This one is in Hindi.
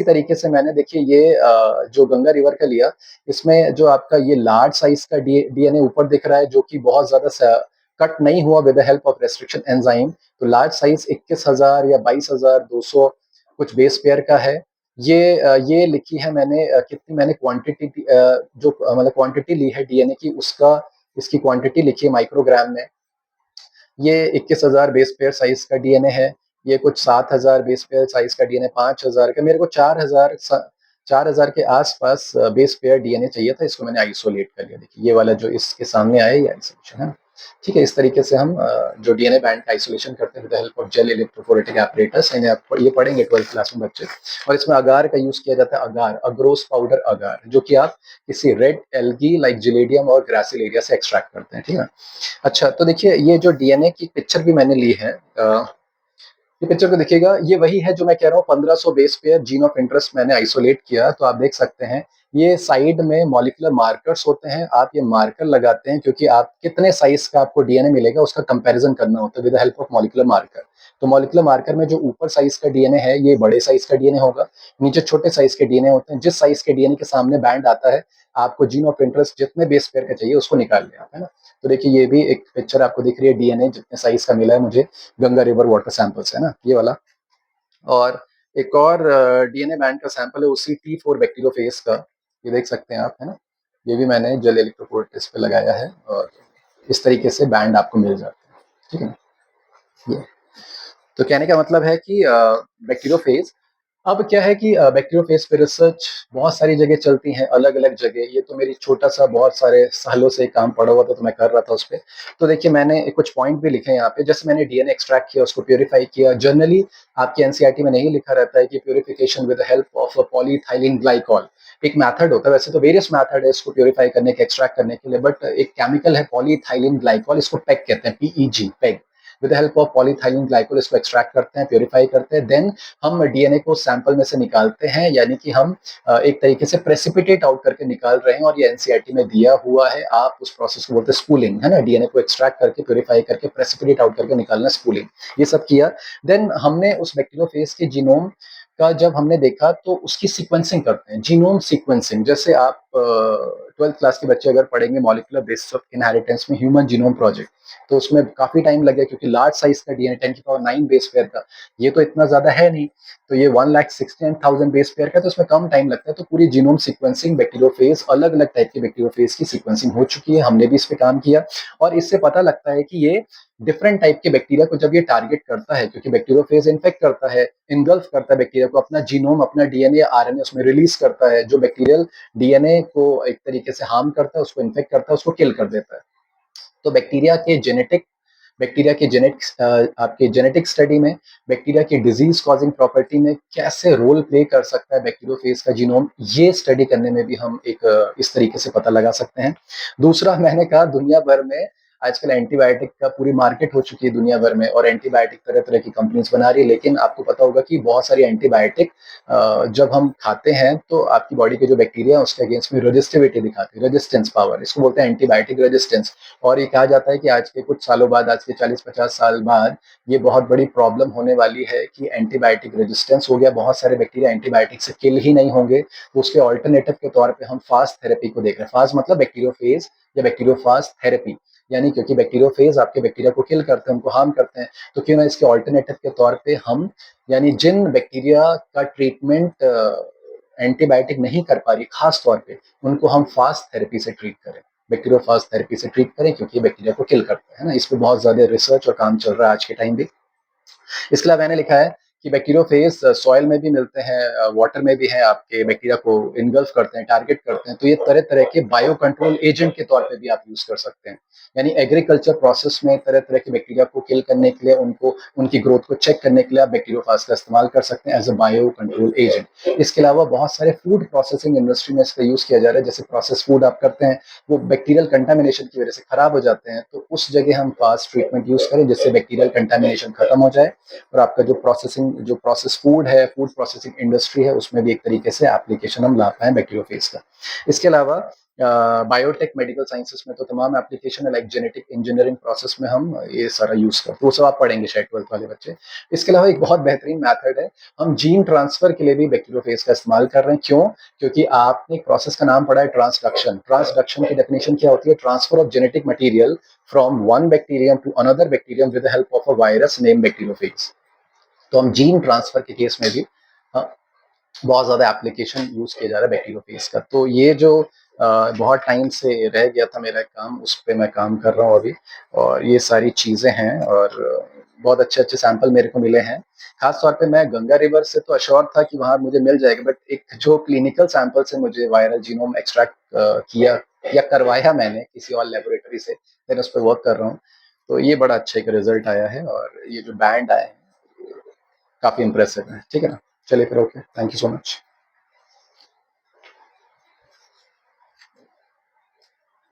इसी तरीके से मैंने देखिए ये जो गंगा रिवर का लिया, इसमें जो आपका ये लार्ज साइज़ का डीएनए ऊपर दिख रहा है जो कि बहुत ज़्यादा कट नहीं हुआ with the help of restriction enzyme. तो लार्ज साइज़ 21,000 या 22,200 कुछ बेस पेयर का है। ये लिखी है मैंने कितनी मैंने क्वांटिटी जो मतलब क्वांटिटी ली है डीएनए की उसका इसकी क्वांटिटी लिखी है माइक्रोग्राम में। ये 21,000 बेस पेयर साइज़ का डीएनए है। ये कुछ 7,000 बेस पेयर साइज़ का डीएनए, 5,000 का, मेरे को 4,000 के आस-पास बेस पेयर डीएनए चाहिए था, इसको मैंने आइसोलेट कर लिया। देखिए ये वाला जो इसके सामने आया ये आइसोलेशन है। ठीक है, इस तरीके से हम जो डीएनए बैंड का आइसोलेशन करते हैं with the help of gel electrophoretic apparatus, इन्हें आप ये पढ़ेंगे 12th क्लास में बच्चे। और इसमें अगार का यूज़ किया जाता है, अगार, अग्रोस पाउडर अगार, जो कि आप किसी रेड एल्गी लाइक जिलेडियम और ग्रासिलेरिया से एक्सट्रैक्ट करते हैं, ठीक है? अच्छा, तो देखिए ये जो डीएनए की पिक्चर भी मैंने ली है, ये पिक्चर को देखिएगा, ये वही है जो मैं कह रहा हूँ 1500 base pair gene of interest मैंने आइसोलेट किया। तो आप देख सकते हैं ये साइड में मॉलिक्यूलर मार्कर्स होते हैं, आप ये मार्कर लगाते हैं क्योंकि आप कितने साइज का आपको डीएनए मिलेगा उसका कंपैरिजन करना होता है with the help of molecular marker. तो मॉलिक्यूलर मार्कर में जो ऊपर साइज का डीएनए है ये बड़े साइज का डीएनए होगा, नीचे छोटे साइज के डीएनए होते हैं। जिस साइज के डीएनए के सामने बैंड आता है, आपको जीन ऑफ इंटरेस्ट जितने बेस पेयर का चाहिए उसको निकाल लिया, है ना? तो देखिए ये भी एक पिक्चर आपको दिख रही है, डीएनए जितने साइज का मिला है मुझे गंगा रिवर वाटर सैंपल से, है ना, ये वाला। और एक और डीएनए बैंक का सैंपल है उसी T4 बैक्टीरियोफेज का, ये देख सकते हैं आप, है ना? ये भी मैंने जेल इलेक्ट्रोफोरेटिस पे लगाया है और इस तरीके से बैंड आपको मिल जाते हैं, ठीक है ना? ये तो कहने का मतलब है कि बैक्टीरियोफेज, अब क्या है कि बैक्टीरियोफेज पे रिसर्च बहुत सारी जगह चलती हैं, अलग-अलग जगह। ये तो मेरी छोटा-सा बहुत सारे सालों से काम पड़ा हुआ था, तो मैं कर रहा था उस पे। तो देखिए मैंने कुछ पॉइंट भी लिखे हैं यहाँ पे, जैसे मैंने डीएनए एक्सट्रैक्ट किया, उसको प्यूरिफाई किया। जनरली आपके एनसीईआरटी में नहीं लिखा रहता है कि purification with the help of polyethylene glycol. एक मेथड होता है, वैसे तो वेरियस मेथड है इसको प्यूरिफाई करने के, एक्सट्रैक्ट करने के लिए, बट एक केमिकल है पॉलीइथाइलिन ग्लाइकॉल, इसको पेग कहते हैं, PEG, peg. With the help of polyethylene glycol इसको एक्सट्रैक्ट करते हैं, प्यूरिफाई करते हैं, देन हम डीएनए को सैंपल में से निकालते हैं, यानी कि हम एक तरीके से प्रेसिपिटेट आउट करके निकाल रहे हैं, और ये एनसीईआरटी में दिया हुआ है। आप उस प्रोसेस को बोलते हैं स्पूलिंग, है ना? डीएनए को एक्सट्रैक्ट करके, प्यूरिफाई करके, प्रेसिपिटेट आउट करके निकालना, स्पूलिंग। ये सब किया। देन हमने उस बैक्टीरियोफेज के जीनोम का जब हमने देखा तो उसकी सीक्वेंसिंग करते हैं, जीनोम सीक्वेंसिंग। जैसे आप 12th क्लास के बच्चे अगर पढ़ेंगे मॉलिक्यूलर बेसिस ऑफ इनहेरिटेंस में ह्यूमन जीनोम प्रोजेक्ट, तो उसमें काफी टाइम लगे क्योंकि लार्ज साइज का डीएनए 10⁹ बेस पेयर का, ये तो इतना ज्यादा है नहीं। तो ये 1,69,000 बेस पेयर का, तो उसमें कम टाइम लगता है। तो पूरी जीनोम सीक्वेंसिंग बैक्टीरियोफेज, अलग अलग टाइप के बैक्टीरियोफेज की सीक्वेंसिंग हो चुकी है, हमने भी इस पे काम किया। और इससे पता लगता है कि ये डिफरेंट टाइप के बैक्टीरिया को जब ये टारगेट करता है, क्योंकि बैक्टीरियोफेज इन्फेक्ट करता है, इनगल्फ करता है बैक्टीरिया को, अपना जीनोम, अपना डीएनए, आरएनए उसमें रिलीज करता है, जो बैक्टीरियल डीएनए को एक तरीके से हार्म करता है, उसको इन्फेक्ट करता है, उसको किल कर देता है। तो बैक्टीरिया के जेनेटिक्स, आपके जेनेटिक स्टडी में बैक्टीरिया की डिजीज कॉजिंग प्रॉपर्टी में कैसे रोल प्ले कर सकता है बैक्टीरियोफेज का जीनोम, ये स्टडी करने में भी हम एक इस तरीके से पता लगा सकते हैं। दूसरा, मैंने कहा दुनिया भर में आजकल एंटीबायोटिक का पूरी मार्केट हो चुकी है दुनिया भर में, और एंटीबायोटिक तरह तरह की कंपनीज बना रही है, लेकिन आपको पता होगा कि बहुत सारी एंटीबायोटिक जब हम खाते हैं तो आपकी बॉडी के जो बैक्टीरिया है उसके अगेंस्ट में रेजिस्टिविटी दिखाती है, रेजिस्टेंस पावर, इसको बोलते हैं एंटीबायोटिक रेजिस्टेंस। और ये कहा जाता है कि आज के कुछ सालों बाद, आज के 40-50 साल बाद, ये बहुत बड़ी प्रॉब्लम होने वाली है कि एंटीबायोटिक रेजिस्टेंस हो गया, बहुत सारे बैक्टीरिया एंटीबायोटिक से किल ही नहीं होंगे। तो उसके ऑल्टरनेटिव के तौर पे हम फास्ट थेरेपी को देख रहे हैं। फास्ट मतलब बैक्टीरियोफेज या बैक्टीरियोफाज थेरेपी, यानी क्योंकि बैक्टीरियोफेज आपके बैक्टीरिया को किल करते हैं, उनको हार्म करते हैं, तो क्यों ना इसके ऑल्टरनेटिव के तौर पे हम, यानी जिन बैक्टीरिया का ट्रीटमेंट एंटीबायोटिक नहीं कर पा रही खास तौर पे, उनको हम फास्ट थेरेपी से ट्रीट करें, बैक्टीरियोफाज थेरेपी से ट्रीट करें, क्योंकि ये बैक्टीरिया को किल करता है ना। इस पे बहुत ज्यादा रिसर्च और काम चल रहा है आज के टाइम भी। इसके अलावा मैंने लिखा है कि बैक्टीरियोफेज सॉइल में भी मिलते हैं, वाटर में भी हैं, आपके बैक्टीरिया को इनगल्फ करते हैं, टारगेट करते हैं। तो ये तरह तरह के बायो कंट्रोल एजेंट के तौर पे भी आप यूज कर सकते हैं, यानी एग्रीकल्चर प्रोसेस में तरह तरह के बैक्टीरिया को किल करने के लिए, उनको, उनकी ग्रोथ को चेक करने के लिए आप बैक्टीरियोफाज का इस्तेमाल कर सकते हैं as a bio control agent. इसके अलावा बहुत सारे फूड प्रोसेसिंग इंडस्ट्री में इसका यूज किया जा रहा है। जैसे प्रोसेस फूड आप करते हैं, वो बैक्टीरियल कंटामिनेशन की वजह से खराब हो जाते हैं, तो उस जगह हम फास्ट ट्रीटमेंट यूज करें जिससे बैक्टीरियल कंटामिनेशन खत्म हो जाए, और आपका जो प्रोसेस फूड है, फूड प्रोसेसिंग इंडस्ट्री है, उसमें भी एक तरीके से एप्लीकेशन हम ला पाए बैक्टीरियोफेज का। इसके अलावा बायोटेक मेडिकल साइंसेस में तो तमाम एप्लीकेशन है, लाइक जेनेटिक इंजीनियरिंग प्रोसेस में हम ये सारा यूज़ करते हैं, वो सब आप पढ़ेंगे शायद 12th वाले बच्चे। इसके अलावा एक बहुत बेहतरीन मेथड है, हम जीन ट्रांसफ़र के लिए भी बैक्टीरियोफेज का इस्तेमाल कर रहे हैं, क्यों? क्योंकि आपने एक प्रोसेस का नाम पढ़ा है ट्रांसडक्शन। ट्रांसडक्शन की डेफिनिशन क्या होती है? Transfer of genetic material from one bacterium to another bacterium with the help of a virus named bacteriophage. तो हम जीन ट्रांसफर के केस में भी अ, बहुत ज़्यादा एप्लीकेशन यूज़ किया जा रहा है बैक्टीरियोफेज का। तो ये जो बहुत टाइम से रह गया था मेरा काम, उस पे मैं काम कर रहा हूँ अभी, और ये सारी चीज़ें हैं, और बहुत अच्छे-अच्छे सैंपल मेरे को मिले हैं। ख़ास तौर पे मैं गंगा रिवर से तो एश्योर था कि वहाँ मुझे मिल जाएगा, बट एक जो क्लिनिकल सैंपल से मुझे वायरल जीनोम एक्सट्रैक्ट किया या करवाया मैंने किसी और लैबोरेटरी से, मैं उस पे वर्क कर रहा हूँ। तो ये बड़ा अच्छा एक रिज़ल्ट आया है, और ये जो बैंड आए हैं, काफ़ी इम्प्रेसिव है। ठीक है ना? चलिए फिर, okay, thank you so much.